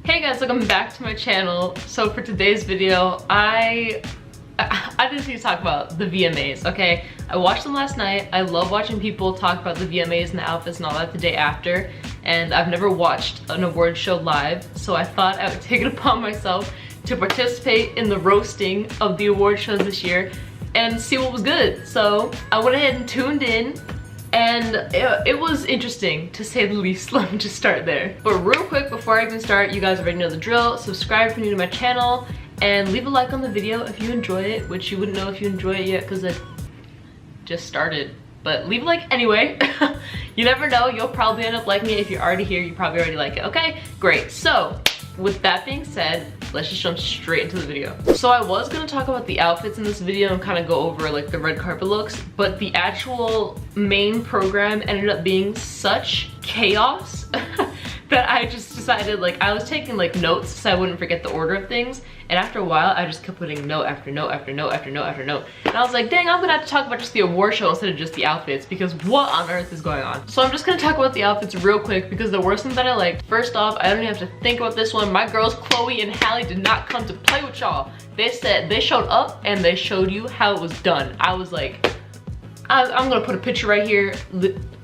Hey guys, welcome back to my channel. So for today's video, I just need to talk about the VMAs, okay? I watched them last night. I love watching people talk about the VMAs and the outfits and all that the day after. And I've never watched an award show live, so I thought I would take it upon myself to participate in the roasting of the award shows this year and see what was good. So I went ahead and tuned in. And it was interesting, to say the least. Let me just start there. But real quick, before I even start, you guys already know the drill. Subscribe if you're new to my channel, and leave a like on the video if you enjoy it, which you wouldn't know if you enjoy it yet because it just started. But leave a like anyway. You never know, you'll probably end up liking it. If you're already here, you probably already like it. Okay, great. So with that being said, let's just jump straight into the video. So I was gonna talk about the outfits in this video and kind of go over like the red carpet looks, but the actual main program ended up being such chaos that I just decided, like, I was taking like notes so I wouldn't forget the order of things, and after a while I just kept putting note after note after note after note after note, and I was like, dang, I'm gonna have to talk about just the award show instead of just the outfits, because what on earth is going on? So I'm just gonna talk about the outfits real quick because there were some that I liked. First off, I don't even have to think about this one. My girls Chloe and Hallie did not come to play with y'all. They said they showed up and they showed you how it was done. I was like, I'm gonna put a picture right here.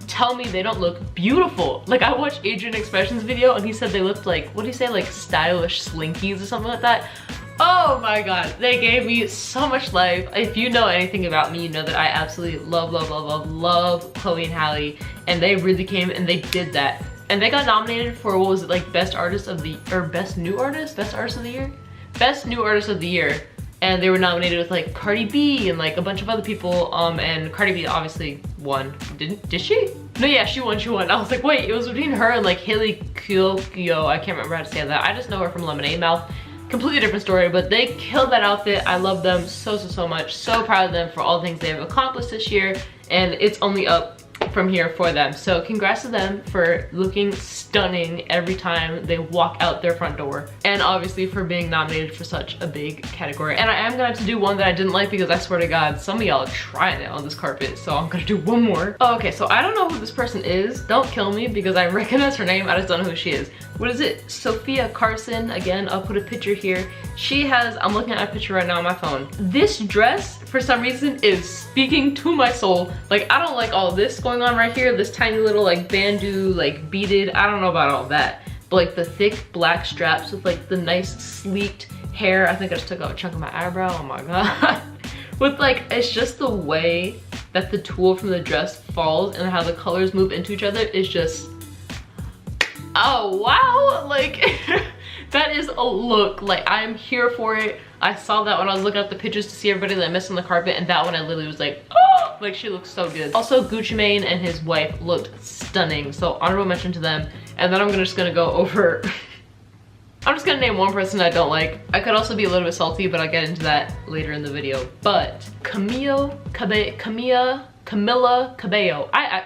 Tell me they don't look beautiful. Like, I watched Adrian Expression's video and he said they looked like, what did he say, like stylish slinkies or something like that. Oh my god, they gave me so much life. If you know anything about me, you know that I absolutely love Chloe and Hallie, and they really came and they did that. And they got nominated for, what was it, like best artist of the, or best new artist of the year? Best new artist of the year. And they were nominated with like Cardi B and like a bunch of other people, and Cardi B obviously won. Did she? No, yeah, she won. I was like, wait, it was between her and like Haley Kiyoko. I can't remember how to say that. I just know her from Lemonade Mouth. Completely different story, but they killed that outfit. I love them so much. So proud of them for all the things they have accomplished this year, and it's only up from here for them. So congrats to them for looking stunning every time they walk out their front door, and obviously for being nominated for such a big category. And I am gonna have to do one that I didn't like because I swear to god some of y'all are trying it on this carpet, so I'm gonna do one more. Oh, okay, so I don't know who this person is. Don't kill me because I recognize her name, I just don't know who she is. What is it? Sophia Carson. Again, I'll put a picture here. She has, I'm looking at a picture right now on my phone. This dress, for some reason, is speaking to my soul. Like, I don't like all this going on right here. This tiny little like bandeau, like beaded, I don't know about all that. But like the thick black straps with like the nice sleeked hair. I think I just took out a chunk of my eyebrow, oh my god. With like, it's just the way that the tulle from the dress falls and how the colors move into each other is just, oh wow, like that is a look. Like, I'm here for it. I saw that when I was looking up the pictures to see everybody that I missed on the carpet, and that one I literally was like, oh, like she looks so good. Also, Gucci Mane and his wife looked stunning, so honorable mention to them. And then I'm just gonna go over I'm just gonna name one person I don't like. I could also be a little bit salty, but I'll get into that later in the video. But Camila Cabello. I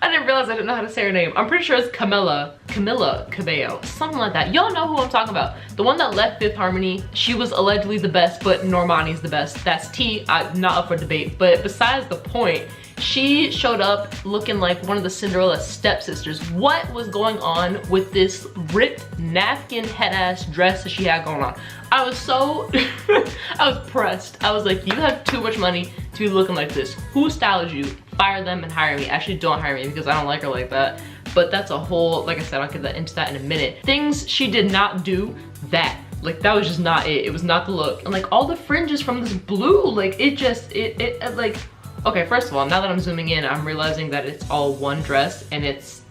didn't realize I didn't know how to say her name. I'm pretty sure it's Camila Cabello, something like that. Y'all know who I'm talking about. The one that left Fifth Harmony. She was allegedly the best, but Normani's the best. That's T. I'm not up for debate. But besides the point, she showed up looking like one of the Cinderella stepsisters. What was going on with this ripped napkin head ass dress that she had going on? I was so, I was pressed. I was like, you have too much money to be looking like this. Who styled you? Fire them and hire me. Actually, don't hire me because I don't like her like that. But that's a whole, like I said, I'll get into that in a minute. Things she did not do, that. Like, that was just not it. It was not the look. And like all the fringes from this blue, like it just, it like, okay, first of all, now that I'm zooming in, I'm realizing that it's all one dress and it's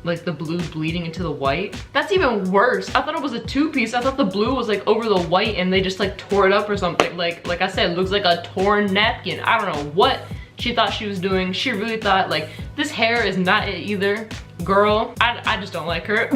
like the blue bleeding into the white. That's even worse. I thought it was a two-piece. I thought the blue was like over the white and they just like tore it up or something. Like I said, it looks like a torn napkin. I don't know what she thought she was doing. She really thought, like, this hair is not it either. Girl, I just don't like her.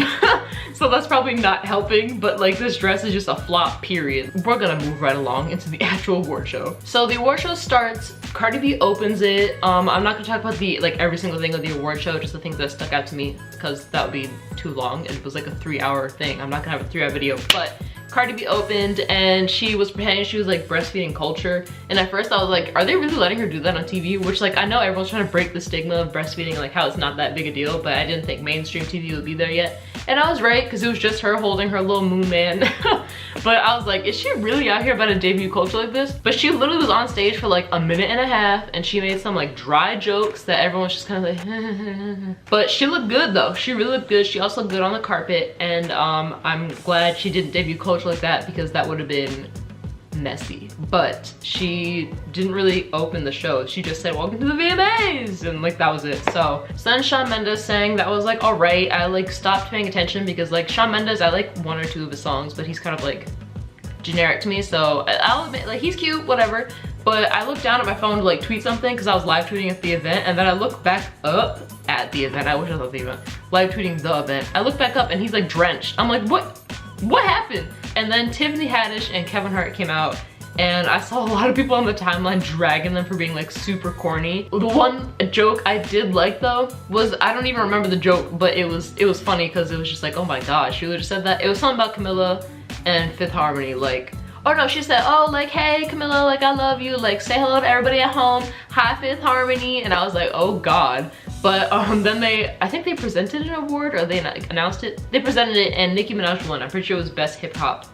So that's probably not helping, but like this dress is just a flop, period. We're gonna move right along into the actual award show. So the award show starts, Cardi B opens it. I'm not gonna talk about the, like every single thing of the award show, just the things that stuck out to me, because that would be too long and it was like a 3-hour thing. I'm not gonna have a 3-hour video, but Cardi B opened and she was pretending she was like breastfeeding culture, and at first I was like, are they really letting her do that on TV? Which, like, I know everyone's trying to break the stigma of breastfeeding, like how it's not that big a deal, but I didn't think mainstream TV would be there yet. And I was right, because it was just her holding her little moon man. But I was like, is she really out here about to debut culture like this? But she literally was on stage for like a minute and a half, and she made some like dry jokes that everyone was just kind of like, but she looked good though. She really looked good. She also looked good on the carpet, and I'm glad she didn't debut culture like that, because that would have been messy. But she didn't really open the show. She just said, welcome to the VMAs, and like that was it. So then Shawn Mendes sang. That was like all right. I like stopped paying attention because like Shawn Mendes, I like one or two of his songs, but he's kind of like generic to me. So I'll admit, like, he's cute, whatever. But I looked down at my phone to like tweet something because I was live tweeting at the event, and then I looked back up at the event. I wish I was at the event. Live tweeting the event. I looked back up and he's like drenched. I'm like, what happened? And then Tiffany Haddish and Kevin Hart came out, and I saw a lot of people on the timeline dragging them for being like super corny. The one joke I did like though was, I don't even remember the joke, but it was funny because it was just like, oh my gosh, she just said that. It was something about Camilla and Fifth Harmony, like, oh no, she said, oh, like, hey Camilla, like, I love you, like, say hello to everybody at home, hi Fifth Harmony. And I was like, oh god. But then I think they presented an award, or they announced it. They presented it, and Nicki Minaj won. I'm pretty sure it was best hip hop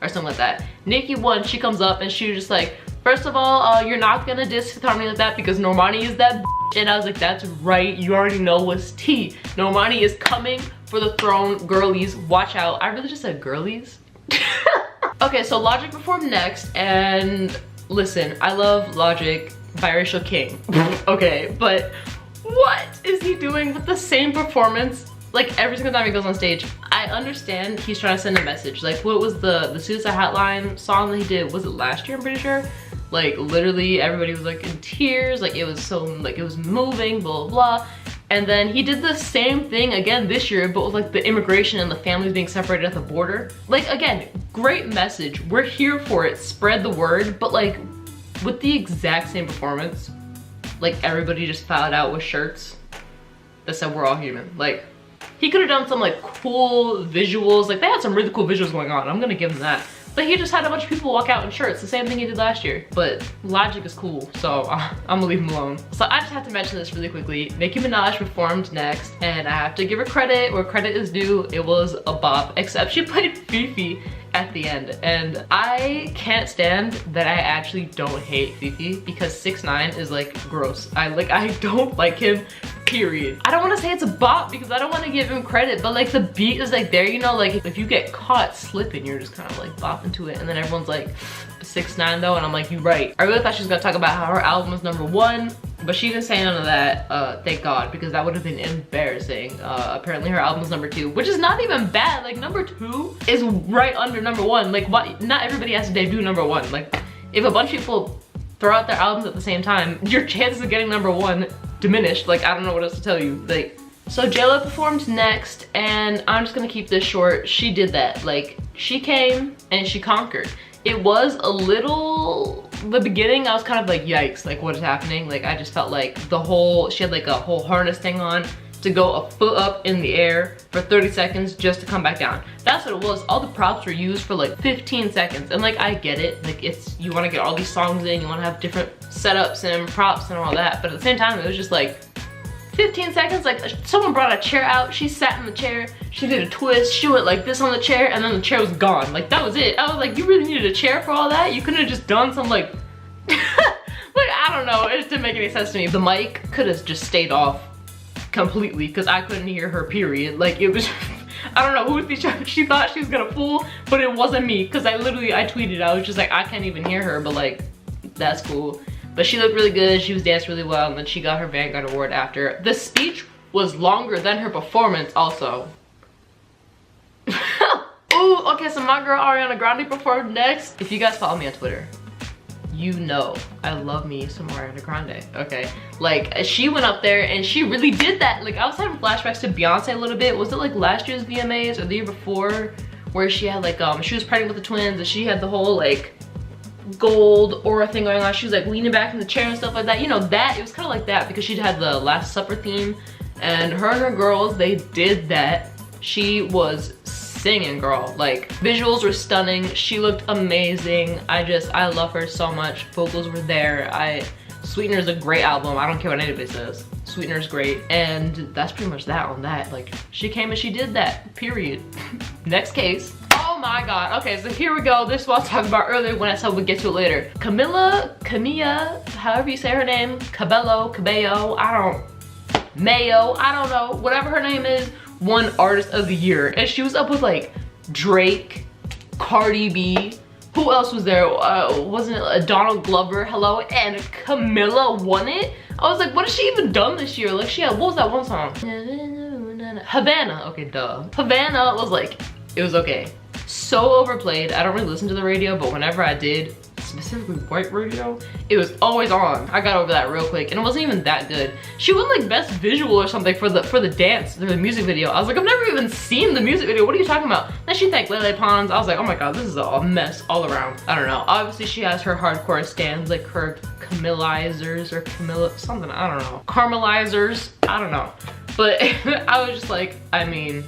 or something like that. Nicki won. She comes up and she was just like, first of all, you're not gonna diss Fifth Harmony like that because Normani is that bitch. And I was like, that's right, you already know what's tea. Normani is coming for the throne, girlies, watch out. I really just said girlies. Okay, so Logic performed next, and listen, I love Logic, biracial king. Okay, but what is he doing with the same performance like every single time he goes on stage? I understand he's trying to send a message. Like, what was the Suicide Hotline song that he did? Was it last year? I'm pretty sure. Like, literally everybody was like in tears. Like, it was so, like, it was moving, blah, blah, blah. And then he did the same thing again this year, but with like the immigration and the families being separated at the border. Like, again, great message. We're here for it. Spread the word. But like, with the exact same performance, like everybody just filed out with shirts that said we're all human. Like, he could have done some like cool visuals. Like, they had some really cool visuals going on. I'm gonna give him that. But he just had a bunch of people walk out in shirts, the same thing he did last year. But Logic is cool, so I'm gonna leave him alone. So I just have to mention this really quickly. Nicki Minaj performed next, and I have to give her credit where credit is due. It was a bop, except she played Fifi at the end. And I can't stand that I actually don't hate Fifi, because 6ix9ine is like gross. I don't like him, period. I don't want to say it's a bop because I don't want to give him credit, but like the beat is like there, you know, like if you get caught slipping, you're just kind of like bopping to it, and then everyone's like 6ix9ine though, and I'm like, you're right. I really thought she was gonna talk about how her album was #1, but she didn't say none of that, thank God, because that would have been embarrassing. Apparently her album was #2, which is not even bad. Like, #2 is right under #1. Like, what? Not everybody has to debut #1. Like, if a bunch of people throw out their albums at the same time, your chances of getting #1 diminished. Like, I don't know what else to tell you. Like, so JLo performed next, and I'm just gonna keep this short. She did that. Like, she came and she conquered. It was a little, the beginning, I was kind of like, yikes, like what is happening? Like, I just felt like she had like a whole harness thing on to go a foot up in the air for 30 seconds just to come back down. That's what it was. All the props were used for like 15 seconds. And like, I get it. Like, you wanna get all these songs in, you wanna have different setups and props and all that. But at the same time, it was just like 15 seconds. Like, someone brought a chair out, she sat in the chair, she did a twist, she went like this on the chair, and then the chair was gone. Like, that was it. I was like, you really needed a chair for all that? You couldn't have just done some like, like, I don't know, it just didn't make any sense to me. The mic could have just stayed off completely because I couldn't hear her, period. Like, it was, I don't know who she thought she was gonna fool, but it wasn't me, because I tweeted, I was just like, I can't even hear her, but like, that's cool. But she looked really good, she was dancing really well, and then she got her Vanguard Award after. The speech was longer than her performance also. Ooh, okay, so my girl Ariana Grande performed next. If you guys follow me on Twitter, you know I love me some Ariana Grande, okay? Like, she went up there and she really did that. Like, I was having flashbacks to Beyonce a little bit. Was it like last year's VMAs or the year before, where she had like, she was pregnant with the twins and she had the whole like gold aura thing going on. She was like leaning back in the chair and stuff like that. You know, that, it was kind of like that because she'd had the Last Supper theme, and her girls, they did that. She was singing, girl. Like, visuals were stunning. She looked amazing. I love her so much. Vocals were there. Sweetener is a great album. I don't care what anybody says. Sweetener's great, and that's pretty much that on that. Like, she came and she did that, period. Next case. Oh my god. Okay, so here we go. This is what I was talking about earlier when I said we'd get to it later. Camilla, however you say her name, Cabello, Mayo, I don't know, whatever her name is, won Artist of the Year. And she was up with like Drake, Cardi B, who else was there? Wasn't it Donald Glover? Hello, and Camilla won it. I was like, what has she even done this year? Like, she had, what was that one song? Havana. Okay, duh. Havana was like, it was okay. So overplayed. I don't really listen to the radio, but whenever I did, specifically white radio, it was always on. I got over that real quick, and it wasn't even that good. She won like best visual or something for the dance, the music video. I was like, I've never even seen the music video. What are you talking about? Then she thanked Lele Pons. I was like, oh my god, this is a mess all around. I don't know. Obviously, she has her hardcore stands, like her Camillizers or Camilla something. I don't know. Caramelizers. I don't know. But I was just like, I mean,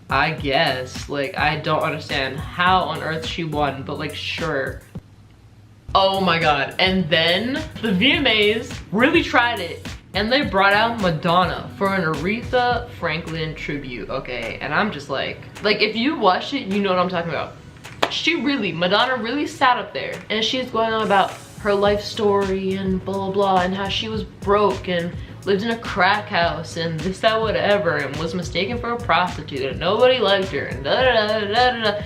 I guess, like, I don't understand how on earth she won, but like, sure. Oh my god. And then the VMAs really tried it, and they brought out Madonna for an Aretha Franklin tribute, okay? And I'm just like if you watch it, you know what I'm talking about. Madonna really sat up there, and she's going on about her life story and blah, blah, blah, and how she was broke and lived in a crack house and this, that, whatever, and was mistaken for a prostitute and nobody liked her and da da da da da da,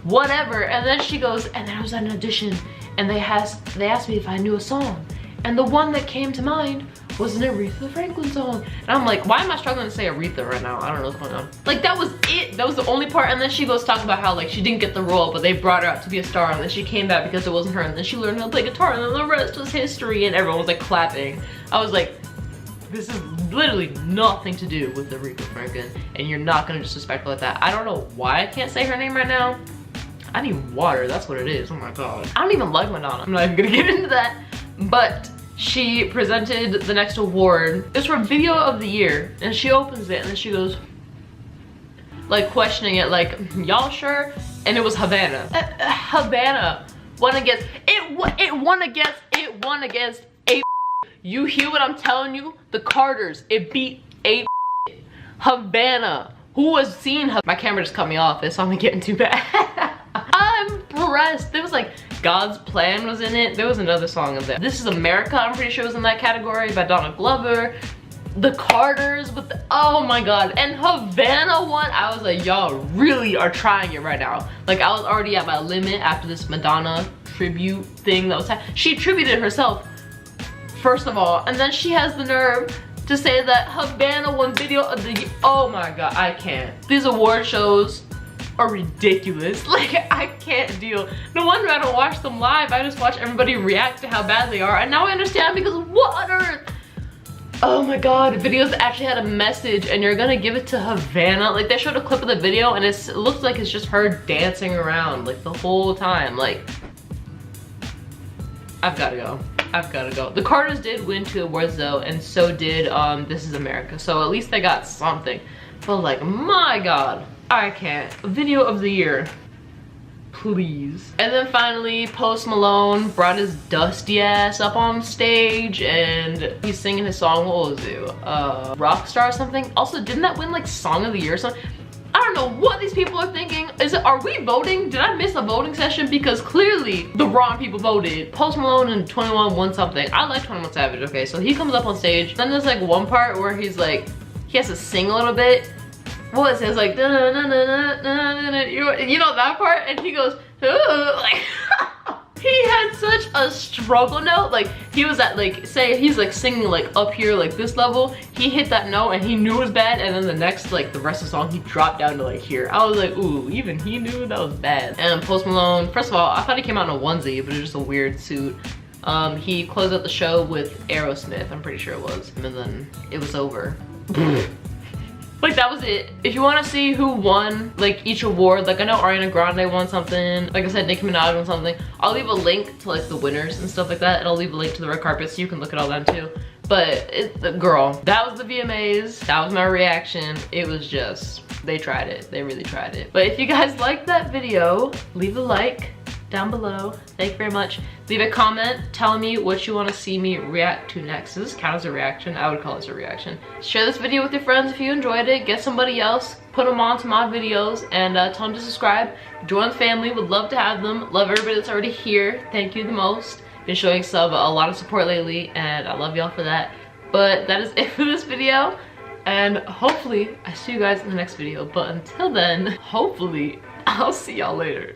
whatever. And then she goes, and then I was at an audition and they asked me if I knew a song, and the one that came to mind was an Aretha Franklin song. And I'm like, why am I struggling to say Aretha right now? I don't know what's going on. Like, that was it. That was the only part. And then she goes talk about how like she didn't get the role, but they brought her out to be a star, and then she came back because it wasn't her, and then she learned how to play guitar, and then the rest was history, and everyone was like clapping. I was like, this is literally nothing to do with Aretha Franklin, and you're not gonna disrespect her like that. I don't know why I can't say her name right now. I need water, that's what it is. Oh my god. I don't even like Madonna. I'm not even gonna get into that. But she presented the next award. It's for Video of the Year, and she opens it and then she goes, like, questioning it, like, y'all sure? And it was Havana. Havana won against, it won against a. You hear what I'm telling you? The Carters, it beat a. Havana. Who has seen her? My camera just cut me off. It's only getting too bad. I'm impressed. There was like God's Plan was in it. There was another song in there. This is America, I'm pretty sure was in that category, by Donald Glover. The Carters with the, oh my god. And Havana won. I was like, y'all really are trying it right now. Like, I was already at my limit after this Madonna tribute thing that was happening. She attributed herself, first of all, and then she has the nerve to say that Havana won Video of the Year. Oh my god, I can't. These award shows are ridiculous. Like, I can't deal. No wonder I don't watch them live. I just watch everybody react to how bad they are, and now I understand, because what on earth? Oh my god, videos that actually had a message, and you're gonna give it to Havana? Like, they showed a clip of the video and it looks like it's just her dancing around like the whole time. Like, I've gotta go. I've gotta go. The Carters did win 2 awards though, and so did This Is America, so at least they got something. But like, my god, I can't. Video of the Year, please. And then finally, Post Malone brought his dusty ass up on stage, and he's singing his song. What was it? Rockstar or something? Also, didn't that win like Song of the Year or something? I don't know what these people are thinking. Are we voting? Did I miss a voting session? Because clearly the wrong people voted. Post Malone and 21 won something. I like 21 Savage, okay? So he comes up on stage. Then there's like one part where he's like, he has to sing a little bit. What it says, like, you know that part? And he goes, like, he had such a struggle note. Like, he was at, like, say he's like singing like up here, like this level. He hit that note and he knew it was bad, and then the next, like the rest of the song, he dropped down to like here. I was like, ooh, even he knew that was bad. And Post Malone, first of all, I thought he came out in a onesie, but it was just a weird suit. He closed out the show with Aerosmith, I'm pretty sure it was, and then it was over. Like, that was it. If you want to see who won like each award, like I know Ariana Grande won something, like I said, Nicki Minaj won something. I'll leave a link to like the winners and stuff like that, and I'll leave a link to the red carpet so you can look at all them too. But girl, that was the VMAs. That was my reaction. It was just, they tried it. They really tried it. But if you guys liked that video, leave a like down below. Thank you very much. Leave a comment telling me what you want to see me react to next. Does this count as a reaction? I would call this a reaction. Share this video with your friends if you enjoyed it. Get somebody else, put them on to my videos, and tell them to subscribe. Join the family, would love to have them. Love everybody that's already here. Thank you the most. Been showing a lot of support lately, and I love y'all for that. But that is it for this video, and hopefully I see you guys in the next video. But until then, hopefully I'll see y'all later.